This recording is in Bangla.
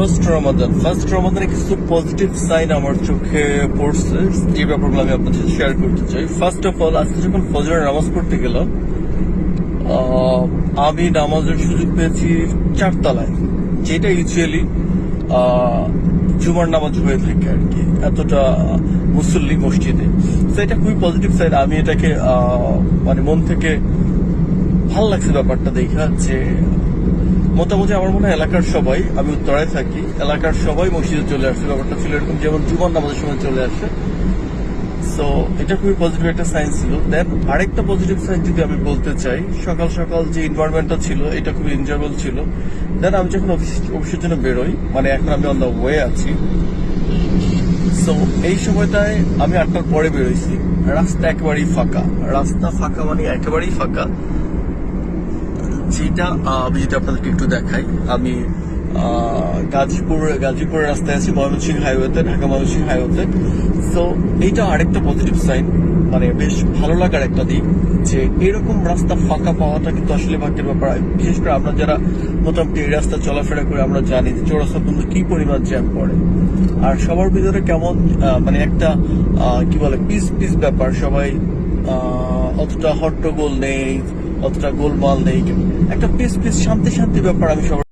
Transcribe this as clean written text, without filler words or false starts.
ফার্স্ট রমাদানে কিছু পজিটিভ সাইন আমার চোখে পড়ছে, যে ব্যাপারগুলো আমি আপনাদের সাথে শেয়ার করতে চাই। ফার্স্ট অফ অল, আজকে যখন ফজরের নামাজ পড়তে গেলাম, আমি নামাজের সুযোগ পেয়েছি 4 তলায়, যেটা ইউজুয়ালি জুমার নামাজ হয়ে থাকে আর কি, এতটা মুসল্লি মসজিদে। তো এটা খুবই পজিটিভ সাইড। আমি এটাকে মানে মন থেকে ভাল লাগছে ব্যাপারটা দেখা, যে মোটামুটি আমার মনে হয় এলাকার সবাই, আমি উত্তরায় থাকি, এলাকার সবাই মসজিদে চলে আসছে। ব্যাপারটা ছিল এরকম, যেমন জুমার নামাজের সময় চলে আসে। সো এটা খুবই পজিটিভ একটা সাইন ছিল। দেন আরেকটা পজিটিভ সাইন যদি আমি বলতে চাই, সকাল সকাল যে এনভায়রনমেন্টটা ছিল এটা খুবই এনজয়েবল ছিল। দেন আমি যখন অফিসের জন্য বেরোই, মানে এখন আমি অন দ্য ওয়ে আছি, সো এই সময়টায় আমি 8টার পরে বেরোইছি, রাস্তা একেবারেই ফাঁকা। রাস্তা ফাঁকা মানে একেবারেই ফাঁকা, যেটা আমি যদি আপনাদেরকে একটু দেখাই, আমি গাজীপুরের রাস্তায় আছি, ময়মনসিংহ হাইওয়েতে, ঢাকা ময়মনসিংহ হাইওয়েতে। সো এইটা আরেকটা পজিটিভ সাইন, মানে বেশ ভালো লাগার একটা দিক, যে এরকম রাস্তা ফাঁকা পাওয়াটা কিন্তু আসলে ভাগ্যের ব্যাপার। বিশেষ করে আমরা যারা মোটামুটি এই রাস্তা চলাফেরা করে আমরা জানি যে চৌরাস্তা পর্যন্ত কি পরিমাণ জ্যাম পড়ে, আর সবার ভিতরে কেমন মানে একটা কি বলে পিস ব্যাপার। সবাই অতটা হট্টগোল নেই, অতটা গোলমাল নেই, একটা পিস শান্তি ব্যাপার আমি সবার